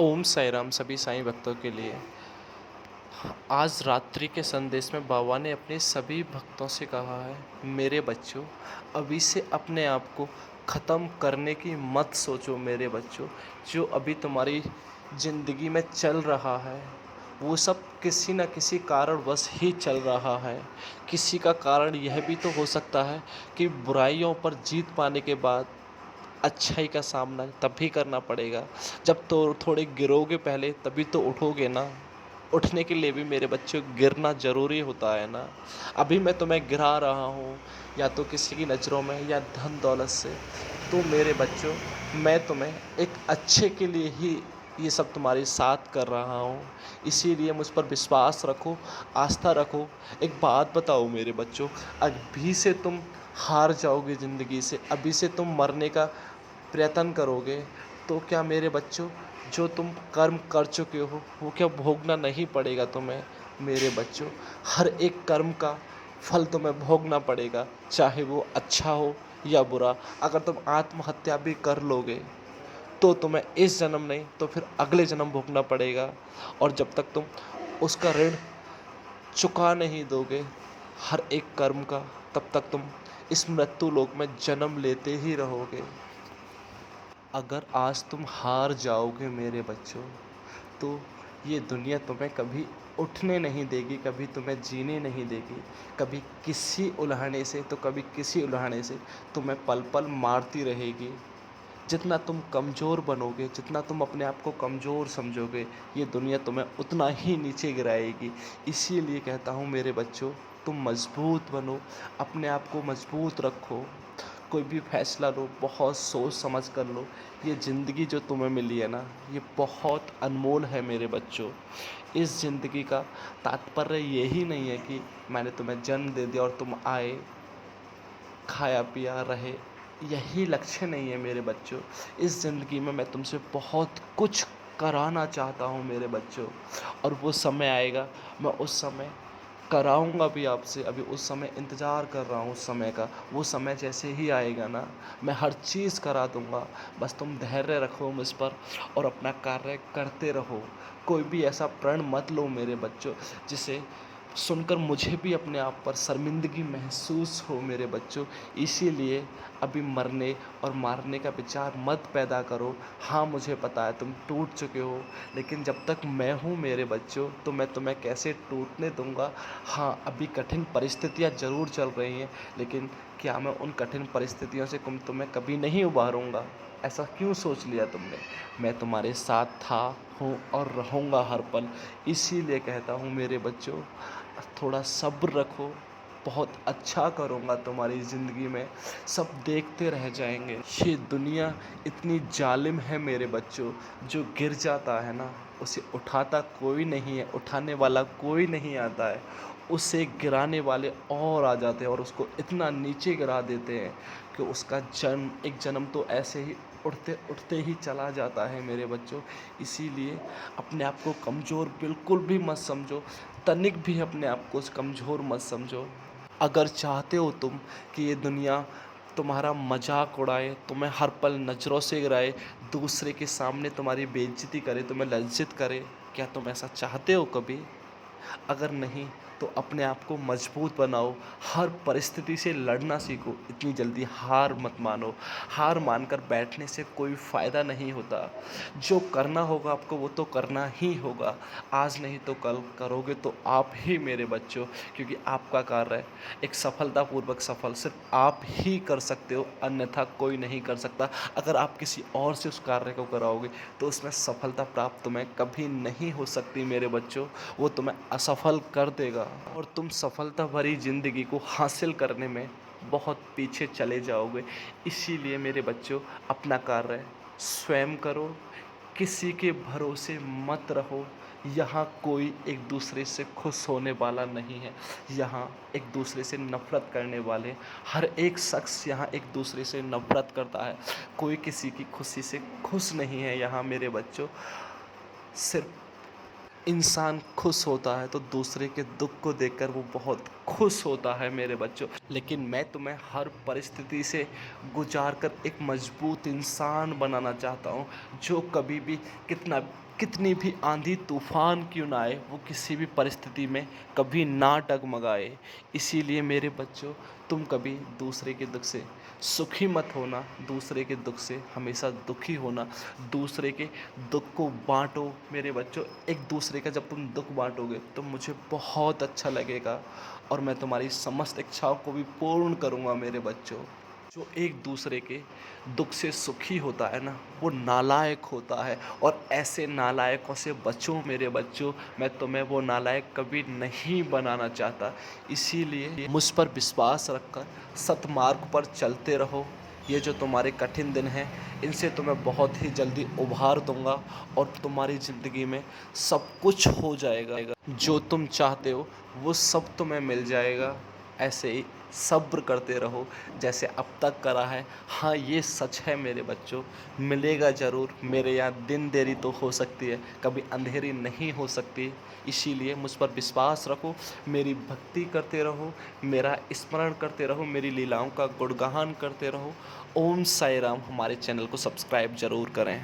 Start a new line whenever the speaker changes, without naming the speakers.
ओम साई राम सभी साईं भक्तों के लिए। आज रात्रि के संदेश में बाबा ने अपने सभी भक्तों से कहा है, मेरे बच्चों, अभी से अपने आप को ख़त्म करने की मत सोचो मेरे बच्चों। जो अभी तुम्हारी ज़िंदगी में चल रहा है, वो सब किसी न किसी कारणवश ही चल रहा है। किसी का कारण यह भी तो हो सकता है कि बुराइयों पर जीत पाने के बाद अच्छाई का सामना तभी करना पड़ेगा। जब तो थोड़े गिरोगे पहले तभी तो उठोगे ना। उठने के लिए भी मेरे बच्चों गिरना ज़रूरी होता है ना। अभी मैं तुम्हें गिरा रहा हूँ या तो किसी की नज़रों में या धन दौलत से, तो मेरे बच्चों मैं तुम्हें एक अच्छे के लिए ही ये सब तुम्हारे साथ कर रहा हूँ। इसीलिए मुझ पर विश्वास रखो, आस्था रखो। एक बात बताओ मेरे बच्चों, अभी से तुम हार जाओगे ज़िंदगी से, अभी से तुम मरने का प्रयत्न करोगे, तो क्या मेरे बच्चों जो तुम कर्म कर चुके हो वो क्या भोगना नहीं पड़ेगा तुम्हें? मेरे बच्चों, हर एक कर्म का फल तुम्हें भोगना पड़ेगा, चाहे वो अच्छा हो या बुरा। अगर तुम आत्महत्या भी कर लोगे तो तुम्हें इस जन्म नहीं तो फिर अगले जन्म भोगना पड़ेगा। और जब तक तुम उसका ऋण चुका नहीं दोगे हर एक कर्म का, तब तक तुम इस मृत्यु लोक में जन्म लेते ही रहोगे। अगर आज तुम हार जाओगे मेरे बच्चों, तो ये दुनिया तुम्हें कभी उठने नहीं देगी, कभी तुम्हें जीने नहीं देगी। कभी किसी उल्हाने से तो कभी किसी उल्हाने से तुम्हें पल पल मारती रहेगी। जितना तुम कमज़ोर बनोगे, जितना तुम अपने आप को कमज़ोर समझोगे, ये दुनिया तुम्हें उतना ही नीचे गिराएगी। इसीलिए कहता हूँ मेरे बच्चों, तुम मज़बूत बनो, अपने आप को मज़बूत रखो। कोई भी फैसला लो बहुत सोच समझ कर लो। ये ज़िंदगी जो तुम्हें मिली है ना, ये बहुत अनमोल है मेरे बच्चों। इस ज़िंदगी का तात्पर्य यही नहीं है कि मैंने तुम्हें जन्म दे दिया और तुम आए, खाया पिया रहे। यही लक्ष्य नहीं है मेरे बच्चों। इस ज़िंदगी में मैं तुमसे बहुत कुछ कराना चाहता हूँ मेरे बच्चों, और वो समय आएगा, मैं उस समय कराऊंगा भी आपसे। अभी उस समय इंतज़ार कर रहा हूँ उस समय का। वो समय जैसे ही आएगा ना, मैं हर चीज़ करा दूंगा। बस तुम धैर्य रखो मुझ पर और अपना कार्य करते रहो। कोई भी ऐसा प्रण मत लो मेरे बच्चों जिसे सुनकर मुझे भी अपने आप पर शर्मिंदगी महसूस हो मेरे बच्चों। इसीलिए अभी मरने और मारने का विचार मत पैदा करो। हाँ, मुझे पता है तुम टूट चुके हो, लेकिन जब तक मैं हूँ मेरे बच्चों तो मैं तुम्हें कैसे टूटने दूँगा। हाँ, अभी कठिन परिस्थितियाँ ज़रूर चल रही हैं, लेकिन क्या मैं उन कठिन परिस्थितियों से तुम्हें कभी नहीं उबारूँगा? ऐसा क्यों सोच लिया तुमने? मैं तुम्हारे साथ था, हूँ और रहूँगा हर पल। इसीलिए कहता हूँ मेरे बच्चों, थोड़ा सब्र रखो। बहुत अच्छा करूँगा तुम्हारी ज़िंदगी में, सब देखते रह जाएंगे। ये दुनिया इतनी जालिम है मेरे बच्चों, जो गिर जाता है ना उसे उठाता कोई नहीं है, उठाने वाला कोई नहीं आता है। उसे गिराने वाले और आ जाते हैं और उसको इतना नीचे गिरा देते हैं कि उसका जन्म एक जन्म तो ऐसे ही उठते उठते ही चला जाता है मेरे बच्चों। इसीलिए अपने आप को कमज़ोर बिल्कुल भी मत समझो, तनिक भी अपने आप को कमज़ोर मत समझो। अगर चाहते हो तुम कि ये दुनिया तुम्हारा मजाक उड़ाए, तुम्हें हर पल नज़रों से गिराए, दूसरे के सामने तुम्हारी बेइज्जती करे, तुम्हें लज्जित करे, क्या तुम ऐसा चाहते हो कभी? अगर नहीं तो अपने आप को मजबूत बनाओ, हर परिस्थिति से लड़ना सीखो, इतनी जल्दी हार मत मानो। हार मानकर बैठने से कोई फ़ायदा नहीं होता। जो करना होगा आपको वो तो करना ही होगा। आज नहीं तो कल करोगे तो आप ही मेरे बच्चों, क्योंकि आपका कार्य एक सफलतापूर्वक सफल सिर्फ आप ही कर सकते हो, अन्यथा कोई नहीं कर सकता। अगर आप किसी और से उस कार्य को कराओगे तो उसमें सफलता प्राप्त तुम्हें कभी नहीं हो सकती मेरे बच्चों। वो तुम्हें असफल कर देगा और तुम सफलता भरी ज़िंदगी को हासिल करने में बहुत पीछे चले जाओगे। इसीलिए मेरे बच्चों, अपना कार्य स्वयं करो, किसी के भरोसे मत रहो। यहाँ कोई एक दूसरे से खुश होने वाला नहीं है, यहाँ एक दूसरे से नफ़रत करने वाले। हर एक शख्स यहाँ एक दूसरे से नफ़रत करता है, कोई किसी की खुशी से खुश नहीं है यहाँ मेरे बच्चों। सिर्फ इंसान खुश होता है तो दूसरे के दुख को देखकर वो बहुत खुश होता है मेरे बच्चों। लेकिन मैं तुम्हें हर परिस्थिति से गुजार कर एक मजबूत इंसान बनाना चाहता हूँ, जो कभी भी कितनी भी आंधी तूफान क्यों ना आए, वो किसी भी परिस्थिति में कभी ना डगमगाए। इसीलिए मेरे बच्चों, तुम कभी दूसरे के दुख से सुखी मत होना, दूसरे के दुख से हमेशा दुखी होना। दूसरे के दुख को बांटो मेरे बच्चों। एक दूसरे का जब तुम दुख बांटोगे तो मुझे बहुत अच्छा लगेगा, और मैं तुम्हारी समस्त इच्छाओं को भी पूर्ण करूँगा मेरे बच्चों। जो एक दूसरे के दुख से सुखी होता है ना, वो नालायक होता है, और ऐसे नालायकों से बचो मेरे बच्चों। मैं तुम्हें वो नालायक कभी नहीं बनाना चाहता। इसीलिए मुझ पर विश्वास रखकर सतमार्ग पर चलते रहो। ये जो तुम्हारे कठिन दिन हैं, इनसे तुम्हें बहुत ही जल्दी उभार दूंगा, और तुम्हारी ज़िंदगी में सब कुछ हो जाएगा। जो तुम चाहते हो वो सब तुम्हें मिल जाएगा। ऐसे ही सब्र करते रहो जैसे अब तक करा है। हाँ, ये सच है मेरे बच्चों, मिलेगा ज़रूर। मेरे यहाँ दिन देरी तो हो सकती है, कभी अंधेरी नहीं हो सकती। इसीलिए मुझ पर विश्वास रखो, मेरी भक्ति करते रहो, मेरा स्मरण करते रहो, मेरी लीलाओं का गुणगान करते रहो। ओम साई राम। हमारे चैनल को सब्सक्राइब ज़रूर करें।